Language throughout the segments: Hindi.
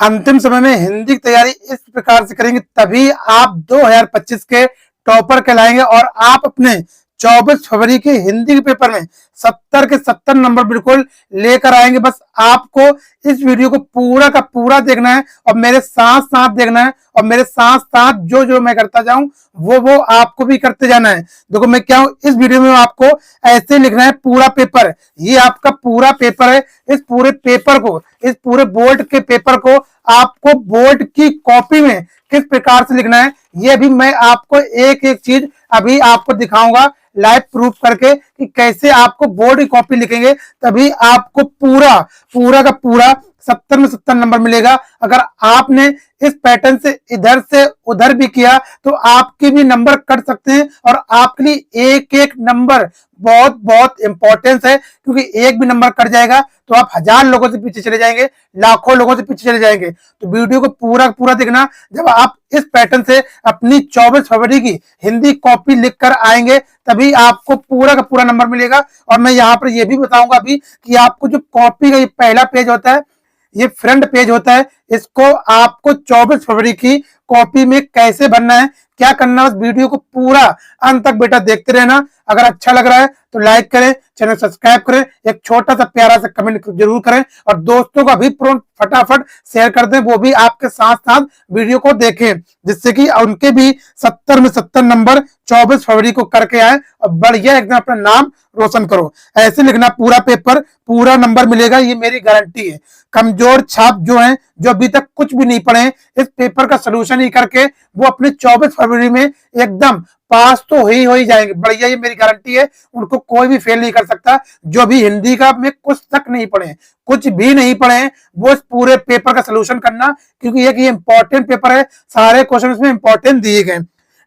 अंतिम समय में हिंदी की तैयारी इस प्रकार से करेंगे तभी आप 2025 के टॉपर कहलाएंगे और आप अपने 24 फरवरी के हिंदी के पेपर में 70 के 70 नंबर बिल्कुल लेकर आएंगे। बस आपको इस वीडियो को पूरा का पूरा देखना है और मेरे साथ साथ देखना है और मेरे साथ साथ जो जो मैं करता जाऊं वो आपको भी करते जाना है। देखो मैं क्या हूं, इस वीडियो में आपको ऐसे लिखना है पूरा पेपर, ये आपका पूरा पेपर है। इस पूरे पेपर को, इस पूरे बोर्ड के पेपर को आपको बोर्ड की कॉपी में किस प्रकार से लिखना है ये भी मैं आपको एक एक चीज अभी आपको दिखाऊंगा लाइव प्रूफ करके कि कैसे आपको बोर्ड की कॉपी लिखेंगे तभी आपको पूरा पूरा का पूरा 70 में 70 नंबर मिलेगा। अगर आपने इस पैटर्न से उधर भी किया तो आपके भी नंबर कट सकते हैं और आपके लिए एक एक नंबर बहुत बहुत इंपॉर्टेंस है, क्योंकि एक भी नंबर कट जाएगा तो आप 1000 लोगों से पीछे चले जाएंगे, लाखों लोगों से पीछे चले जाएंगे। तो वीडियो को पूरा पूरा देखना। जब आप इस पैटर्न से अपनी 24 फरवरी की हिंदी कॉपी लिखकर आएंगे तभी आपको पूरा का पूरा नंबर मिलेगा। और मैं यहाँ पर यह भी बताऊंगा अभी कि आपको जो कॉपी का ये पहला पेज होता है, ये फ्रंट पेज होता है, इसको आपको 24 फरवरी की कॉपी में कैसे भरना है, क्या करना है, उस वीडियो को पूरा अंत तक बेटा देखते रहना। अगर अच्छा लग रहा है तो लाइक करें, चैनल सब्सक्राइब करें, एक छोटा सा प्यारा सा कमेंट जरूर करें और दोस्तों को भी फटाफट शेयर कर दें, वो भी आपके साथ साथ वीडियो को देखें जिससे कि उनके भी 70 में 70 नंबर 24 फरवरी को करके आए और बढ़िया एकदम अपना नाम रोशन करो। ऐसे लिखना पूरा पेपर, पूरा नंबर मिलेगा, ये मेरी गारंटी है। कमजोर छाप जो है, जो अभी तक कुछ भी नहीं पढ़े, इस पेपर का सोल्यूशन ही करके वो अपने 24 फरवरी में एकदम पास तो हो ही जाएंगे। बढ़िया, ये मेरी गारंटी है, उनको कोई भी फेल नहीं कर सकता। जो भी हिंदी का में कुछ तक नहीं पढ़े, कुछ भी नहीं पढ़े, वो इस पूरे पेपर का सोल्यूशन करना, क्योंकि ये इंपॉर्टेंट पेपर है, सारे क्वेश्चन इसमें इंपॉर्टेंट दिए गए।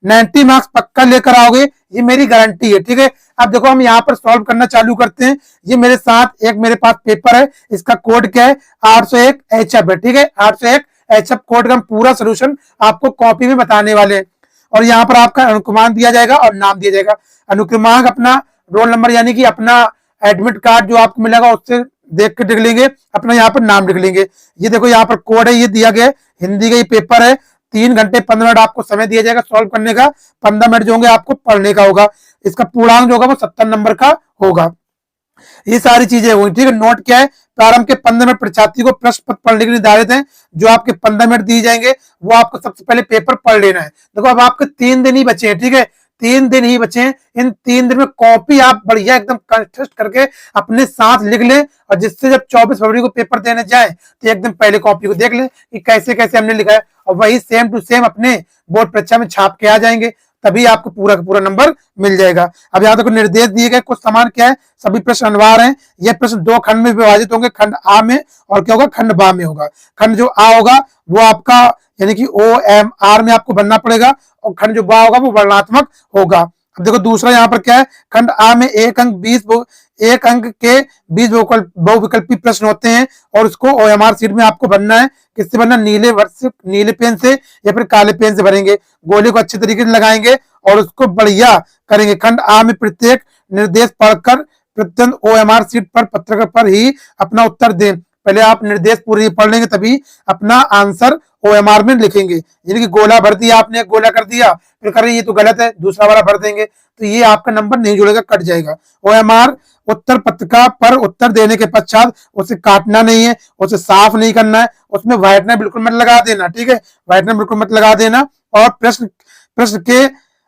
90 मार्क्स पक्का लेकर आओगे, ये मेरी गारंटी है। ठीक है, अब देखो हम यहाँ पर सॉल्व करना चालू करते हैं। ये मेरे साथ एक मेरे पास पेपर है, इसका कोड क्या है, 801 HF है। ठीक है, 801 HF कोड का हम पूरा सोल्यूशन आपको कॉपी में बताने वाले हैं। और यहाँ पर आपका अनुक्रमांक दिया जाएगा और नाम दिया जाएगा। अनुक्रमांक अपना रोल नंबर यानी कि अपना एडमिट कार्ड जो आपको मिलेगा उससे देख के लिख लेंगे, अपना यहाँ पर नाम लिख लेंगे। ये देखो यहाँ पर कोड है, ये दिया गया है, हिंदी का ये पेपर है। 3 घंटे 15 मिनट आपको समय दिया जाएगा सॉल्व करने का, 15 मिनट जो होंगे आपको पढ़ने का होगा। इसका पूर्णांक जो होगा वो 70 नंबर का होगा। ये सारी चीजें हुई। ठीक है, नोट क्या है, प्रारंभ के 15 मिनट परीक्षार्थी को प्रश्न पत्र पढ़ने के निर्धारित हैं, जो आपके 15 मिनट दिए जाएंगे वो आपको सबसे पहले पेपर पढ़ लेना है। देखो अब आपके 3 दिन ही बचे हैं। ठीक है, 3 दिन ही बचे हैं। इन 3 दिन में कॉपी आप बढ़िया एकदम कंटेस्ट करके अपने साथ लिख लें और जिससे जब 24 फरवरी को पेपर देने जाए तो एकदम पहले कॉपी को देख लें कि कैसे कैसे हमने लिखा है और वही सेम टू सेम अपने बोर्ड परीक्षा में छाप के आ जाएंगे, तभी आपको पूरा का पूरा नंबर मिल जाएगा। अब यहाँ तक निर्देश दिए गए, कुछ समान क्या है, सभी प्रश्न अनिवार्य हैं। ये प्रश्न 2 खंड में विभाजित होंगे, खंड आ में और क्या होगा, खंड बा में होगा। खंड जो आ होगा वो आपका यानी कि OMR में आपको बनना पड़ेगा और खंड जो बा होगा वो वर्णात्मक होगा। अब देखो दूसरा यहाँ पर क्या है, खंड आ में 1 अंक 20 बहुविकल्पी प्रश्न होते हैं और उसको OMR सीट में आपको बनना है। किससे बनना, नीले पेन से या फिर काले पेन से भरेंगे, गोले को अच्छे तरीके से लगाएंगे और उसको बढ़िया करेंगे। खंड आ में प्रत्येक निर्देश पढ़कर प्रत्यंत OMR सीट पर पत्रक पर ही अपना उत्तर दें। पहले आप निर्देश पूरे पढ़ लेंगे तभी अपना आंसर OMR में लिखेंगे। यानी कि गोला भर दिया आपने, एक गोला कर दिया, फिर कर ये तो गलत है, दूसरा वाला भर देंगे तो ये आपका नंबर नहीं जुड़ेगा, कट जाएगा। OMR उत्तर पत्रिका पर उत्तर देने के पश्चात उसे काटना नहीं है, उसे साफ नहीं करना है, उसमें व्हाइटनर बिल्कुल मत लगा देना। ठीक है, व्हाइटनर बिल्कुल मत लगा देना। और प्रश्न के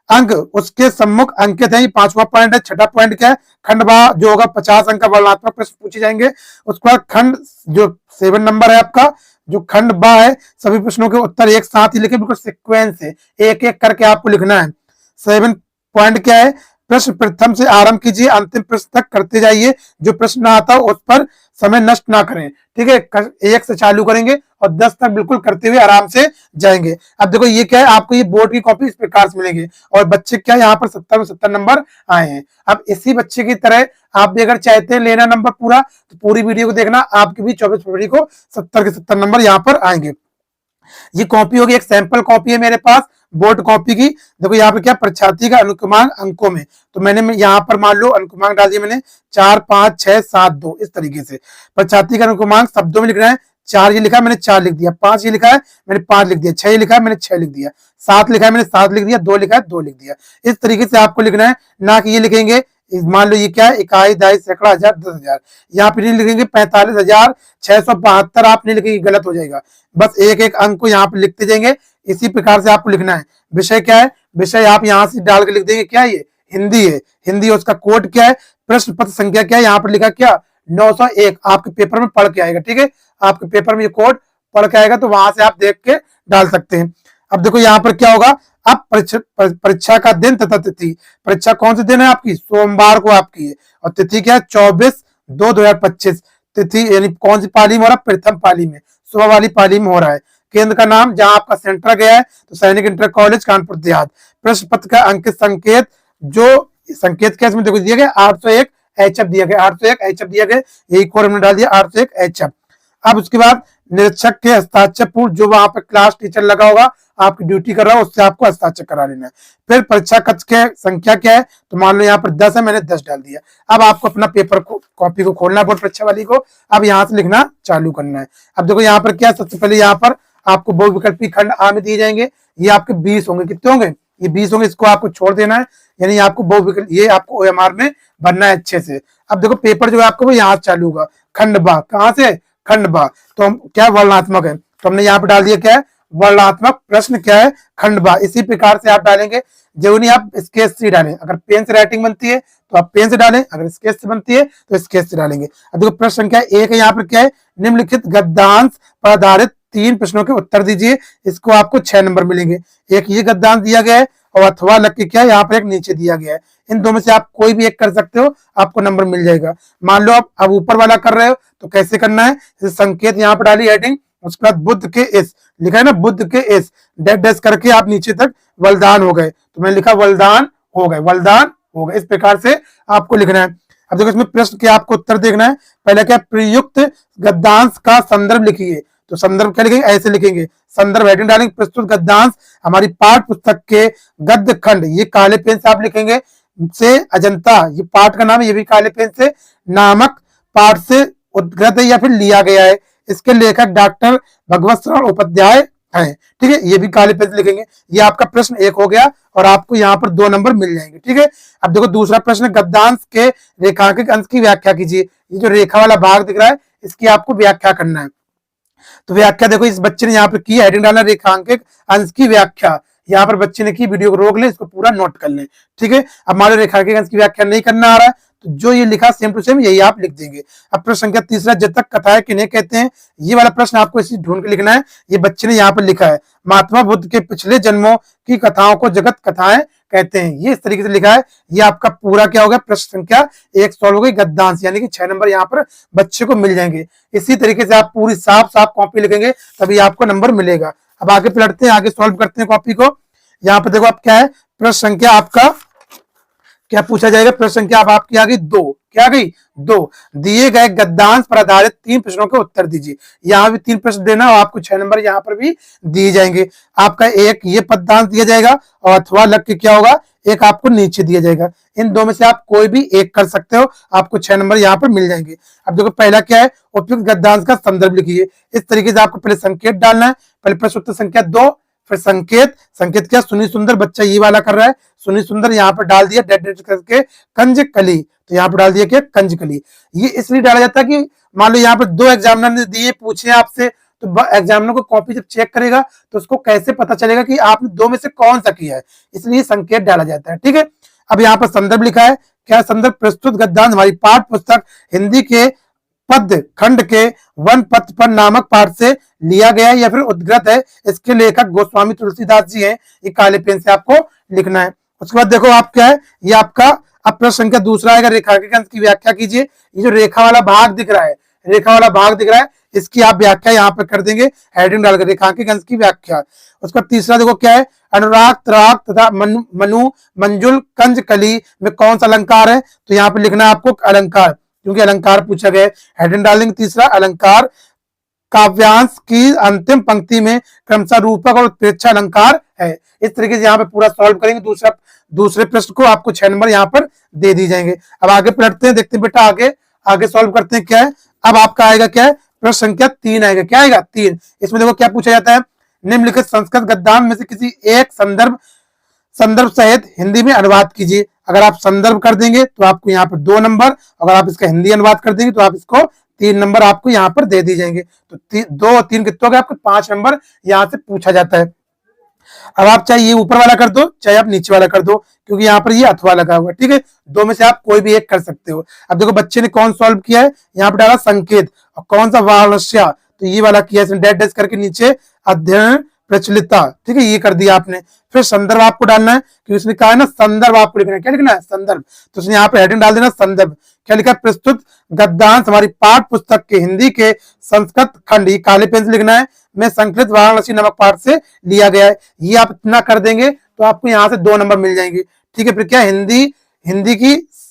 अंक उसके सम्मुख अंकित है, ये 5वां पॉइंट है। 6ठा पॉइंट क्या है, खंड बा जो होगा 50 अंक का वर्णात्मक प्रश्न पूछे जाएंगे। उसके बाद खंड जो 7 नंबर है आपका, जो खंड बा है, सभी प्रश्नों के उत्तर एक साथ ही लिखे, बिल्कुल सीक्वेंस से एक एक करके आपको लिखना है। 7 पॉइंट क्या है, प्रश्न प्रथम से आरंभ कीजिए, अंतिम प्रश्न तक करते जाइए, जो प्रश्न ना आता हो उस पर समय नष्ट ना करें। ठीक है, 1 से चालू करेंगे और 10 तक बिल्कुल करते हुए आराम से जाएंगे। अब देखो ये क्या है, आपको ये बोर्ड की कॉपी इस प्रकार से मिलेगी और बच्चे क्या यहाँ पर 70 में 70 नंबर आए हैं। अब इसी बच्चे की तरह आप भी अगर चाहते हैं लेना नंबर पूरा, तो पूरी वीडियो को देखना, आपके भी 24 फरवरी को 70 के 70 नंबर यहाँ पर आएंगे। ये कॉपी होगी, एक सैंपल कॉपी है मेरे पास बोर्ड कॉपी की। देखो यहाँ पे क्या, परीक्षार्थी का अनुक्रमांक अंकों में, तो मैंने यहाँ पर मान लो अनुक्रमांक डाल दिया मैंने 4 5 6 7 2, इस तरीके से परीक्षार्थी का अनुक्रमांक शब्दों में लिख रहे हैं 4 ये लिखा है मैंने 4 लिख दिया, 5 ये लिखा है मैंने 5 लिख दिया, 6 ये लिखा है मैंने 6 लिख दिया, 7 लिखा है मैंने 7 लिख दिया, 2 लिखा है 2 लिख दिया। इस तरीके से आपको लिखना है, ना कि ये लिखेंगे मान लो ये क्या है इकाई, दहाई, सैकड़ा, हजार, 10,000, यहाँ पे नहीं लिखेंगे 45,672 आप नहीं लिखेंगे, गलत हो जाएगा। बस एक एक अंक को यहाँ पे लिखते जाएंगे, इसी प्रकार से आपको लिखना है। विषय क्या है, विषय आप यहाँ से डाल के लिख देंगे क्या, ये हिंदी है, हिंदी। उसका कोड क्या है, प्रश्न पत्र संख्या क्या है, यहाँ पर लिखा क्या 901, आपके पेपर में पढ़ के आएगा। ठीक है, आपके पेपर में ये कोड पढ़ के आएगा, तो वहां से आप देख के डाल सकते हैं। अब देखो यहाँ पर क्या होगा, अब परीक्षा का दिन तथा तिथि, परीक्षा कौन से दिन है आपकी, सोमवार को आपकी है, और तिथि क्या है 24/2/2025, तिथि यानी कौन सी पाली में हो रहा है, प्रथम पाली में, सुबह वाली पाली में हो रहा है। केंद्र का नाम जहां आपका सेंटर गया है तो सैनिक इंटर कॉलेज कानपुर देहात। प्रश्न पत्र का अंकित संकेत, जो संकेत क्या इसमें देखो दिया गया 801 एचएफ दिया गया, 801 एचएफ दिया गया, यही कोड हमने डाल दिया 801 एचएफ। अब उसके बाद निरीक्षक के हस्ताक्षर पूर्व जो वहां पर क्लास टीचर लगा होगा आपकी ड्यूटी कर रहा है उससे आपको हस्ताक्षर करा लेना है। फिर परीक्षा कक्ष के संख्या क्या है, तो मान लो यहाँ पर 10 है, मैंने 10 डाल दिया। अब आपको अपना पेपर को कॉपी को खोलना है बोर्ड परीक्षा वाली को, अब यहाँ से लिखना चालू करना है। अब देखो यहाँ पर क्या, सबसे पहले यहाँ पर आपको बहुविकल्पी खंड आ में दिए जाएंगे, ये आपके 20 होंगे, कितने होंगे, ये 20 होंगे, इसको आपको छोड़ देना है, यानी आपको बहुविकल्प ये आपको ओएमआर में भरना है अच्छे से। अब देखो पेपर जो है आपको वो यहाँ चालू होगा, खंड बा, कहाँ से, खंड बा, तो हम क्या वर्णनात्मक है, तो हमने यहाँ पे डाल दिया क्या है, वर्णनात्मक प्रश्न क्या है, खंड बा। इसी प्रकार से आप डालेंगे, जो नहीं आप स्केच से डालें, अगर पेन से राइटिंग बनती है तो आप पेन से डालें, अगर स्केच से बनती है तो स्केच से डालेंगे। अब देखो प्रश्न संख्या 1 है, यहाँ पर क्या है, निम्नलिखित गद्यांश पर आधारित 3 प्रश्नों के उत्तर दीजिए, इसको आपको 6 नंबर मिलेंगे। एक ये गद्यांश दिया गया है और अथवा लग के क्या है यहाँ पर एक नीचे दिया गया है, इन दोनों में से आप कोई भी एक कर सकते हो, आपको नंबर मिल जाएगा। मान लो आप अब ऊपर वाला कर रहे हो तो कैसे करना है, संकेत यहाँ पर डाली हेडिंग, उसके बाद बुद्ध के इस लिखा है ना, बुद्ध के इस डैश डैश करके आप नीचे तक वलदान हो गए, तो मैंने लिखा वलदान हो गए, वलदान हो गए, इस प्रकार से आपको लिखना है। अब देखो इसमें प्रश्न के आपको उत्तर देखना है, पहले क्या प्रयुक्त गद्यांश का संदर्भ लिखिए, तो संदर्भ क्या लिखेंगे, ऐसे लिखेंगे, संदर्भ हेडिंग डालेंगे, प्रस्तुत गद्यांश हमारी पाठ पुस्तक के गद्य खंड, ये काले पेन से आप लिखेंगे, से अजंता, ये पाठ का नाम है, ये भी काले पेन से, नामक पाठ से उद्गत है या फिर लिया गया है, इसके लेखक डॉक्टर भगवत शरण उपाध्याय है। ठीक है, ये भी काले पेन से लिखेंगे। ये आपका प्रश्न 1 हो गया और आपको यहाँ पर 2 नंबर मिल जाएंगे। ठीक है, अब देखो दूसरा प्रश्न, गद्यांश के रेखांकित अंश की व्याख्या कीजिए, ये जो रेखा वाला भाग दिख रहा है इसकी आपको व्याख्या करना है। तो व्याख्या देखो इस बच्चे ने यहाँ पर की, हेडिंग डालना रेखांकित अंश की व्याख्या, यहाँ पर बच्चे ने की, वीडियो को रोक लें, इसको पूरा नोट कर लें। ठीक है, अब मान लो रेखांकित अंश की व्याख्या नहीं करना आ रहा है तो जो ये लिखा सेम टू सेम यही आप लिख देंगे। अब प्रश्न संख्या 3, जतक कथाएं किन्हें कहते हैं, ये वाला प्रश्न आपको इसी ढूंढ के लिखना है। ये बच्चे ने यहाँ पर लिखा है, महात्मा बुद्ध के पिछले जन्मों की कथाओं को जगत कथाएं कहते हैं, ये इस तरीके से लिखा है। ये आपका पूरा क्या होगा, प्रश्न संख्या 1 सॉल्व हो गई, गद्यांश, यानी कि 6 नंबर यहाँ पर बच्चे को मिल जाएंगे। इसी तरीके से आप पूरी साफ साफ कॉपी लिखेंगे तभी आपको नंबर मिलेगा। अब आगे पलटते हैं, आगे सॉल्व करते हैं कॉपी को। यहाँ पर देखो आप क्या है, प्रश्न संख्या आपका क्या पूछा जाएगा, प्रश्न संख्या अब आपकी आ गई 2, क्या आ गई 2, दिए गए गद्यांश पर आधारित 3 प्रश्नों के उत्तर दीजिए। यहाँ भी 3 प्रश्न देना और आपको 6 नंबर यहाँ पर भी दिए जाएंगे। आपका एक ये पदांश दिया जाएगा और अथवा लग के क्या होगा, एक आपको नीचे दिया जाएगा। इन दो में से आप कोई भी एक कर सकते हो, आपको 6 नंबर यहाँ पर मिल जाएंगे। अब देखो पहला क्या है, उपयुक्त गद्यांश का संदर्भ लिखिए। इस तरीके से आपको पहले संकेत डालना है, पहले प्रश्न उत्तर संख्या 2, फिर संकेत, संकेत क्या, सुनी सुंदर, बच्चा ये वाला कर रहा है, सुनी सुंदर यहाँ पर डाल दिया डेट डेट करके कंज कली, तो यहाँ पर डाल दिया क्या, कंज कली। ये इसलिए डाला जाता है कि मान लो यहाँ पर 2 एग्जामिनर ने दिए, पूछे आपसे, तो एग्जामिनर को कॉपी जब चेक करेगा तो उसको कैसे पता चलेगा कि आपने 2 में से कौन सा किया है, इसलिए संकेत डाला जाता है। ठीक है, अब यहाँ पर संदर्भ लिखा है, क्या संदर्भ, प्रस्तुत गद्यांश हमारी पाठ पुस्तक हिंदी के पद्य खंड के वन पथ पर नामक पाठ से लिया गया है या फिर उद्गत है, इसके लेखक गोस्वामी तुलसीदास जी हैं। ये काले पेन से आपको लिखना है। उसके बाद देखो आप क्या है, ये आपका अब प्रश्न संख्या 2 आएगा, रेखांकित अंश की व्याख्या कीजिए। ये जो रेखा वाला भाग दिख रहा है, रेखा वाला भाग दिख रहा है, इसकी आप व्याख्या यहाँ पर कर देंगे, हेडिंग डालकर रेखांकित अंश की व्याख्या। उसका तीसरा देखो क्या है, अनुराग त्राग तथा मनु मंजुल कंज कली में कौन सा अलंकार है, तो यहाँ पे लिखना है आपको अलंकार, क्योंकि अलंकार पूछा गया है, हेडिंग डालेंगे तीसरा अलंकार। काव्यांश की अंतिम पंक्ति में क्रमशः रूपक और उत्प्रेक्षा अलंकार है। इस तरीके से यहाँ पे पूरा सॉल्व करेंगे। दूसरे प्रश्न को आपको 6 नंबर यहाँ पर दे दी जाएंगे। अब आगे पलटते हैं, देखते हैं बेटा आगे सॉल्व करते हैं क्या है। अब आपका आएगा क्या है, प्रश्न संख्या 3 आएगा। क्या आएगा? 3। इसमें देखो क्या पूछा जाता है, निम्नलिखित संस्कृत गद्यांश में से किसी एक संदर्भ संदर्भ सहित हिंदी में अनुवाद कीजिए। अगर आप संदर्भ कर देंगे तो आपको यहाँ पर 2 नंबर, अगर आप इसका हिंदी अनुवाद कर देंगे तो आप इसको 3 नंबर आपको यहाँ पर दे दी जाएंगे। तो 2 और 3 कितने हो गए आपको? 5 नंबर यहाँ से पूछा जाता है। अब आप चाहे ये ऊपर वाला कर दो, चाहे आप नीचे वाला कर दो, क्योंकि यहाँ पर ये अथवा लगा हुआ है। ठीक है, 2 में से आप कोई भी एक कर सकते हो। अब देखो बच्चे ने कौन सॉल्व किया है, यहाँ पर डाला संकेत, और कौन सा वार्ष्य, तो ये वाला किया इसने, डैश डैश करके नीचे अध्ययन प्रचलिता। ठीक है, ये कर दिया आपने। फिर संदर्भ आपको डालना है, क्योंकि उसने कहा है ना संदर्भ आपको लिखना है। क्या लिखना है? संदर्भ। तो उसने यहाँ पे हेडिंग डाल देना संदर्भ। क्या लिखा है? प्रस्तुत गद्यांश हमारी पाठ पुस्तक के हिंदी के संस्कृत खंड, ये काले पेन से लिखना है, में संकलित वाराणसी नामक पाठ से लिया गया है। ये आप इतना कर देंगे तो आपको यहाँ से 2 नंबर मिल जाएंगे। ठीक है, फिर क्या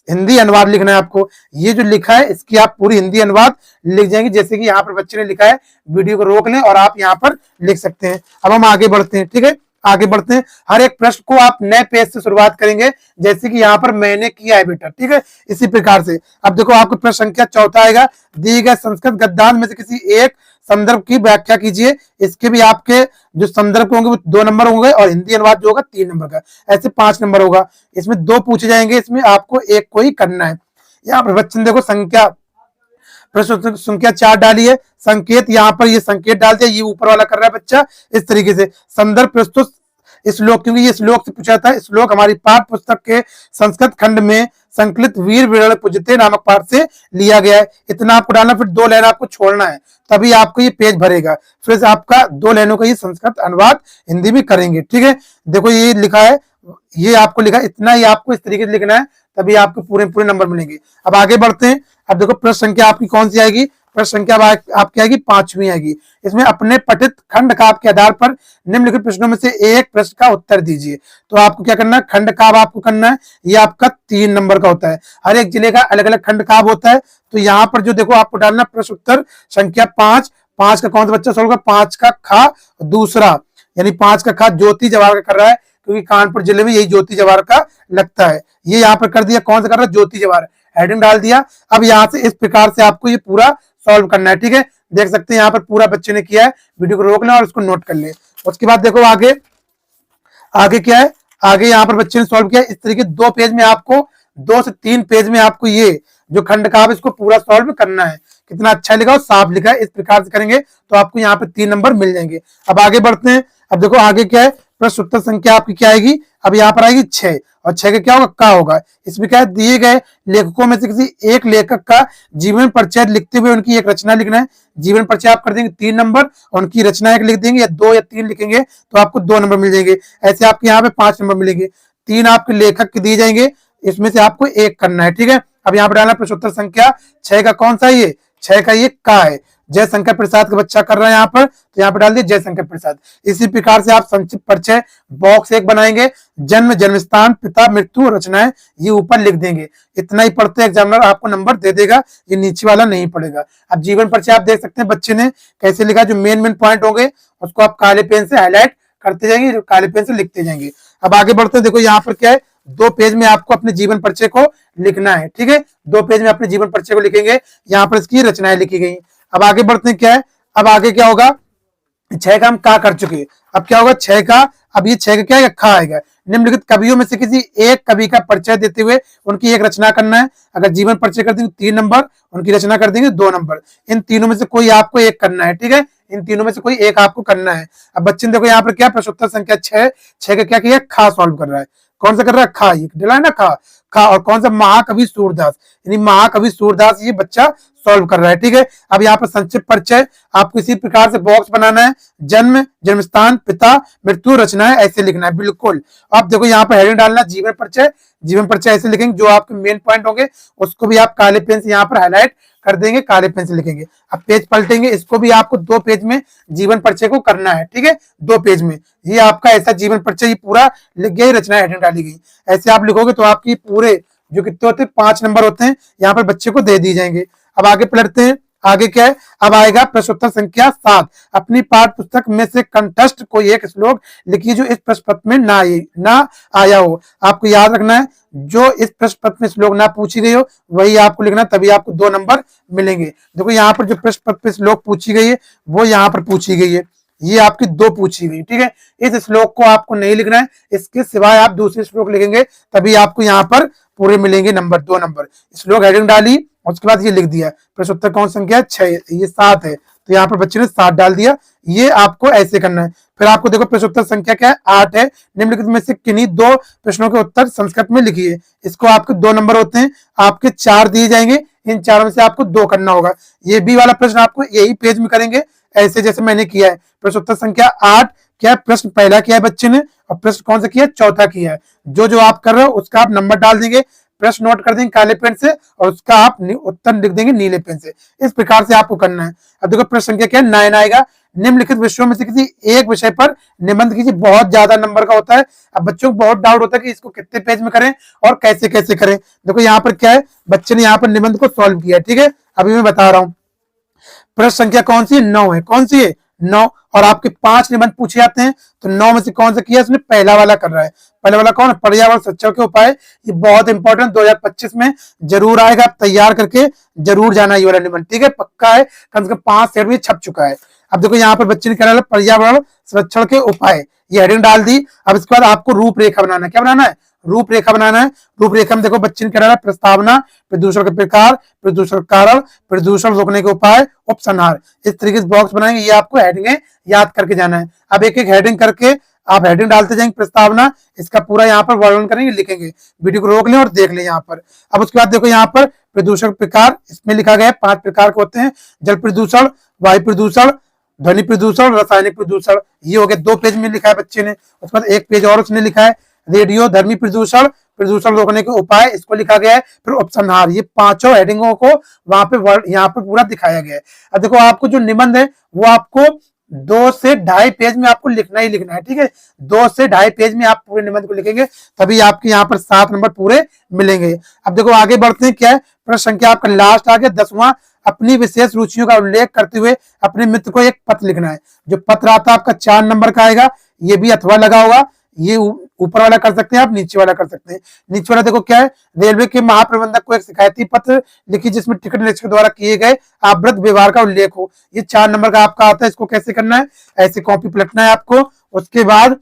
हिंदी अनुवाद लिखना है आपको। ये जो लिखा है इसकी आप पूरी हिंदी अनुवाद लिख जाएंगे, जैसे कि यहाँ पर बच्चे ने लिखा है। वीडियो को रोक लें और आप यहाँ पर लिख सकते हैं। अब हम आगे बढ़ते हैं। ठीक है, आगे बढ़ते हैं। हर एक प्रश्न को आप नए पेज से शुरुआत करेंगे, जैसे कि यहाँ पर मैंने किया है बेटा। ठीक है, इसी प्रकार से अब देखो आपको प्रश्न संख्या 4 आएगा, दिए गए संस्कृत गद्यांश में से किसी एक संदर्भ की व्याख्या कीजिए। इसके भी आपके जो संदर्भ होंगे वो 2 नंबर होंगे, और हिंदी अनुवाद जो होगा 3 नंबर का, ऐसे 5 नंबर होगा। इसमें 2 पूछे जाएंगे, इसमें आपको एक को ही करना है। यहाँ पर बच्चे ने देखो प्रश्न संख्या 4 डाली है, संकेत यहाँ पर ये संकेत डाल दिया, ये ऊपर वाला कर रहा है बच्चा इस तरीके से। संदर्भ प्रस्तुत श्लोक, क्योंकि ये श्लोक से पूछा था, श्लोक हमारी पाठ पुस्तक के संस्कृत खंड में संकलित वीर विरल पूजते नामक पाठ से लिया गया है। इतना आपको डालना, फिर 2 लाइन आपको छोड़ना है, तभी आपको ये पेज भरेगा। फिर आपका 2 लाइनों का ये संस्कृत अनुवाद हिंदी में करेंगे। ठीक है, देखो ये लिखा है, ये आपको लिखा है, इतना ही आपको इस तरीके से लिखना है, तभी आपको पूरे पूरे नंबर मिलेंगे। अब आगे बढ़ते हैं। अब देखो प्रश्न संख्या आपकी कौन सी आएगी? प्रश्न संख्या आपकी आएगी 5वीं आएगी। इसमें अपने पठित खंड काव्य के आधार पर निम्नलिखित प्रश्नों में से एक प्रश्न का उत्तर दीजिए। तो आपको क्या करना है? खंड काव्य आपको करना है, ये आपका 3 नंबर का होता है। हर एक जिले का अलग अलग खंड काव्य होता है। तो यहाँ पर जो देखो आपको डालना प्रश्न उत्तर संख्या 5। 5 का कौन सा बच्चा सोल्व होगा? 5 का खा दूसरा, यानी 5 का खा ज्योति जवाहर का कर रहा है, क्योंकि कानपुर जिले में यही ज्योति जवाहर का लगता है। ये यहाँ पर कर दिया, कौन सा कर रहा है? ज्योति जवाहर, हेडिंग डाल दिया। अब यहाँ से इस प्रकार से आपको ये पूरा सॉल्व करना है। ठीक है, देख सकते हैं यहाँ पर पूरा बच्चे ने किया है। वीडियो को रोक लें और इसको नोट कर ले। उसके बाद देखो आगे क्या है, आगे यहाँ पर बच्चे ने सॉल्व किया इस तरीके 2 पेज में, आपको 2 से 3 पेज में आपको ये जो खंड काव्य इसको पूरा सॉल्व करना है। कितना अच्छा लिखा और साफ लिखा है, इस प्रकार से करेंगे तो आपको यहाँ पे 3 नंबर मिल जाएंगे। अब आगे बढ़ते हैं। अब देखो आगे क्या है, प्रश्न उत्तर संख्या आपकी क्या आएगी? अब यहाँ पर आएगी 6, और 6 का क्या होगा? का होगा। इसमें क्या है? दिए गए लेखकों में से किसी एक लेखक का जीवन परिचय लिखते हुए उनकी एक रचना लिखना है। जीवन परिचय आप कर देंगे 3 नंबर, और उनकी रचना एक लिख देंगे, या 2 या 3 लिखेंगे तो आपको 2 नंबर मिल जाएंगे। ऐसे आपके यहाँ पे 5 नंबर मिलेंगे। 3 आपके लेखक के दिए जाएंगे, इसमें से आपको एक करना है। ठीक है, अब यहाँ पर डालना प्रश्नोत्तर संख्या 6 का कौन सा? ये 6 का ये का है। जयशंकर प्रसाद का बच्चा कर रहा है यहाँ पर, तो यहाँ पर डाल दिया जयशंकर प्रसाद। इसी प्रकार से आप संक्षिप्त परिचय बॉक्स 1 बनाएंगे, जन्म, जन्मस्थान, पिता, मृत्यु, रचनाएं, ये ऊपर लिख देंगे। इतना ही पढ़ते एग्जामिनर आपको नंबर दे देगा, ये नीचे वाला नहीं पड़ेगा। अब जीवन परिचय आप देख सकते हैं बच्चे ने कैसे लिखा, जो मेन पॉइंट होंगे उसको आप काले पेन से हाईलाइट करते जाएंगे, काले पेन से लिखते जाएंगे। अब आगे बढ़ते हैं। देखो यहाँ पर क्या है, 2 पेज में आपको अपने जीवन परिचय को लिखना है। ठीक है, 2 पेज में अपने जीवन परिचय को लिखेंगे, यहाँ पर इसकी रचनाएं लिखी गई। अब आगे बढ़ते हैं। क्या है, अब आगे क्या होगा? 6 का हम का कर चुके हैं, अब क्या होगा? 6 का, अब ये 6 का क्या है? खा आएगा। निम्नलिखित कवियों में से किसी एक कवि का परिचय देते हुए उनकी एक रचना करना है। अगर जीवन परिचय कर देंगे 3 नंबर, उनकी रचना कर देंगे 2 नंबर। इन तीनों में से कोई आपको एक करना है। ठीक है, इन तीनों में से कोई एक आपको करना है। अब बच्चे ने देखो यहाँ पर क्या प्रश्नोत्तर संख्या 6 का क्या किया? खा सॉल्व कर रहा है। कौन सा कर रहा है? खा, ये डला है ना खा। और कौन सा? महाकवि सूरदास, यानी महाकवि सूरदास ये बच्चा सॉल्व कर रहा है। ठीक है, अब यहाँ पर संक्षिप्त परिचय आपको इसी प्रकार से बॉक्स बनाना है, जन्म, जन्मस्थान, पिता, मृत्यु, रचनाएं, ऐसे लिखना है। बिल्कुल, अब देखो यहाँ पर हेडिंग डालना जीवन परिचय। जीवन परिचय ऐसे लिखेंगे, जो आपके मेन पॉइंट होंगे उसको भी आप काले पेन से यहाँ पर हाईलाइट कर देंगे, काले पेन से लिखेंगे। अब पेज पलटेंगे, इसको भी आपको 2 पेज में जीवन परिचय को करना है। ठीक है, 2 पेज में ये आपका ऐसा जीवन परिचय ये पूरा लिख गया, रचना हेडिंग डाली गई। ऐसे आप लिखोगे तो आपकी पूरे जो कितने होते हैं 5 नंबर होते हैं, यहाँ पर बच्चे को दे दिए जाएंगे। अब आगे पलटते हैं। आगे क्या है, अब आएगा प्रश्न उत्तर संख्या 7। अपनी पाठ्य पुस्तक में से कंठस्थ कोई एक श्लोक लिखिए जो इस प्रश्न पत्र में ना आया हो। आपको याद रखना है, जो इस प्रश्न पत्र में श्लोक ना पूछी गई हो वही आपको लिखना, तभी आपको 2 नंबर मिलेंगे। देखो यहाँ पर जो प्रश्न पत्र में श्लोक पूछी गई है वो यहाँ पर पूछी गई है, ये आपकी 2 पूछी गई, ठीक है। इस श्लोक को आपको नहीं लिखना है, इसके सिवाय आप दूसरे श्लोक लिखेंगे तभी आपको यहाँ पर पूरे मिलेंगे नंबर, 2 नंबर। श्लोक हेडिंग डाली, उसके बाद ये लिख दिया प्रश्न उत्तर कौन संख्या 6, ये 7 है, तो यहाँ पर बच्चे ने 7 डाल दिया। ये आपको ऐसे करना है। फिर आपको देखो प्रश्न उत्तर संख्या क्या है, 8 है। निम्नलिखित में से किन्हीं 2 प्रश्नों के उत्तर संस्कृत में लिखिए। इसको आपके 2 नंबर होते हैं, आपके 4 दिए जाएंगे, इन 4 में से आपको 2 करना होगा। ये बी वाला प्रश्न आपको यही पेज में करेंगे, ऐसे जैसे मैंने किया है। प्रश्न उत्तर संख्या 8 क्या प्रश्न पहला किया है बच्चे ने, और प्रश्न कौन सा किया है, चौथा किया है। जो आप कर रहे हो उसका आप नंबर डाल देंगे, प्रश्न नोट कर देंगे काले पेन से, और उसका आप उत्तर लिख देंगे नीले पेन से। इस प्रकार से आपको करना है। अब देखो प्रश्न संख्या क्या है, 9 आएगा। निम्नलिखित विषयों में से किसी एक विषय पर निबंध कीजिए। बहुत ज्यादा नंबर का होता है। अब बच्चों को बहुत डाउट होता है कि इसको कितने पेज में करें और कैसे कैसे करें। देखो यहाँ पर क्या है, बच्चे ने यहाँ पर निबंध को सॉल्व किया है, ठीक है। अभी मैं बता रहा हूँ। प्रश्न संख्या कौन सी है, 9 है। कौन सी है, 9। और आपके 5 निबंध पूछे जाते हैं, तो 9 में से कौन सा किया, इसने पहला वाला कर रहा है। पहला वाला कौन है, पर्यावरण संरक्षण के उपाय। ये बहुत इंपॉर्टेंट 2025 में जरूर आएगा, आप तैयार करके जरूर जाना ये वाला निबंध, ठीक है, पक्का है। कम से कम 5 सेट में छप चुका है। अब देखो यहाँ पर बच्चे ने कह रहा है पर्यावरण संरक्षण के उपाय, ये हेडिंग डाल दी। अब इसके बाद आपको रूपरेखा बनाना है। क्या बनाना है, रूपरेखा बनाना है। रूपरेखा में देखो बच्चे ने कह रहा है प्रस्तावना, प्रदूषण के प्रकार, प्रदूषण कारण, प्रदूषण रोकने के उपाय, उपसंहार। इस तरीके से बॉक्स बनाएंगे, ये आपको हेडिंग याद करके जाना है। अब एक एक हेडिंग करके आप हेडिंग डालते जाएंगे। प्रस्तावना, इसका पूरा यहाँ पर वर्णन करेंगे, लिखेंगे। वीडियो को रोक लें और देख लें यहाँ पर। अब उसके बाद देखो यहाँ पर प्रदूषण प्रकार, इसमें लिखा गया है 5 प्रकार के होते हैं। जल प्रदूषण, वायु प्रदूषण, ध्वनि प्रदूषण, रासायनिक प्रदूषण। ये हो गया, 2 पेज में लिखा है बच्चे ने। उसके बाद 1 पेज और उसने लिखा है रेडियो धर्मी प्रदूषण, प्रदूषण रोकने के उपाय, इसको लिखा गया है। फिर उपसंहार, ये 5 हेडिंगों को वहां पे यहाँ पे पूरा दिखाया गया है। अब देखो आपको जो निबंध है वो आपको 2 से 2.5 पेज में आपको लिखना ही लिखना है, ठीक है। 2 से 2.5 पेज में आप पूरे निबंध को लिखेंगे, तभी आपके यहाँ पर 7 नंबर पूरे मिलेंगे। अब देखो आगे बढ़ते हैं, क्या है प्रश्न संख्या आपका लास्ट आ गया 10वां। अपनी विशेष रुचियों का उल्लेख करते हुए अपने मित्र को एक पत्र लिखना है। जो पत्र आता है आपका 4 नंबर का आएगा, ये भी अथवा लगा होगा। ये ऊपर वाला कर सकते हैं आप, नीचे वाला कर सकते हैं। नीचे वाला देखो क्या है, रेलवे के महाप्रबंधक को एक शिकायती पत्र लिखिए जिसमें टिकट निरीक्षक द्वारा किए गए अभद्र व्यवहार का उल्लेख हो। ये 4 नंबर का आपका आता है। इसको कैसे करना है, ऐसे कॉपी पलटना है आपको। उसके बाद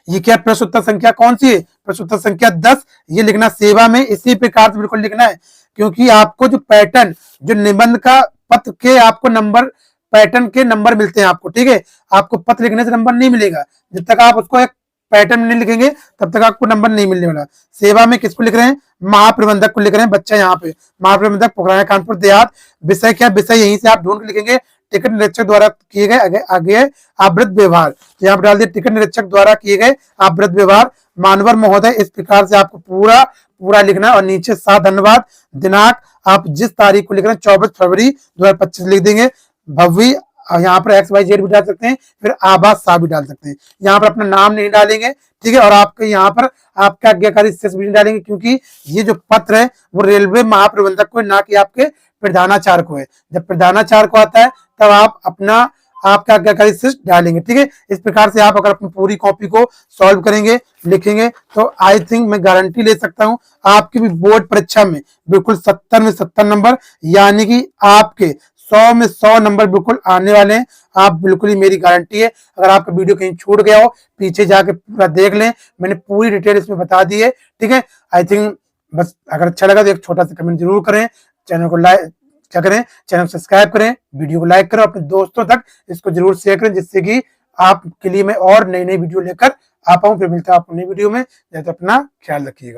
ये क्या प्रश्न उत्तर संख्या कौन सी है, प्रश्न उत्तर संख्या 10। ये लिखना सेवा में इसी प्रकार से बिल्कुल लिखना है, क्योंकि आपको जो पैटर्न, जो निबंध का पत्र के आपको नंबर, पैटर्न के नंबर मिलते हैं आपको, ठीक है। आपको पत्र लिखने से नंबर नहीं मिलेगा, जब तक आप उसको एक पैटर्न नहीं लिखेंगे तब तक आपको नंबर नहीं मिलने वाला। सेवा में किसको लिख रहे हैं, महाप्रबंधक को लिख रहे हैं बच्चा यहाँ पे, महाप्रबंधक पोखराया कानपुर देहात। विषय क्या, विषय यहीं से आप ढूंढ के लिखेंगे। टिकट निरीक्षक द्वारा किए गए आगे अभद्र व्यवहार, यहाँ पर डाल दिया टिकट निरीक्षक द्वारा किए गए अभद्र व्यवहार। मानवर महोदय, इस प्रकार से आपको पूरा पूरा लिखना है। और नीचे 7 धन्यवाद। दिनांक आप जिस तारीख को लिख रहे हैं 24 फरवरी 2025 लिख देंगे। भव्य, यहाँ पर XYZ भी डाल सकते हैं, फिर आबाद शाह भी डाल सकते हैं। यहाँ पर अपना नाम नहीं डालेंगे, ठीक है। और आपके यहाँ पर आपका आज्ञाकारी शेष भी नहीं डालेंगे, क्योंकि ये जो पत्र है वो रेलवे महाप्रबंधक को, ना कि आपके प्रधानाचार्य को है। जब प्रधानाचार्य को आता है तब आप अपना आपका आज्ञाकारी शेष डालेंगे, ठीक है। इस प्रकार से आप अगर अपनी पूरी कॉपी को सॉल्व करेंगे, लिखेंगे, तो आई थिंक मैं गारंटी ले सकता हूं आपकी भी बोर्ड परीक्षा में बिल्कुल 70 में 70 नंबर, यानी कि आपके 100 में 100 नंबर बिल्कुल आने वाले हैं। आप बिल्कुल ही, मेरी गारंटी है। अगर आपका वीडियो कहीं छूट गया हो, पीछे जाके पूरा देख लें, मैंने पूरी डिटेल इसमें बता दी है, ठीक है। आई थिंक बस अगर अच्छा लगा तो एक छोटा सा कमेंट जरूर करें, चैनल को लाइक क्या करें, चैनल सब्सक्राइब करें, वीडियो को लाइक करें, अपने दोस्तों तक इसको जरूर शेयर करें, जिससे कि आपके लिए मैं और नई नई वीडियो लेकर आ पाऊं। फिर मिलता है आपको नई वीडियो में, जब तक अपना ख्याल रखिएगा।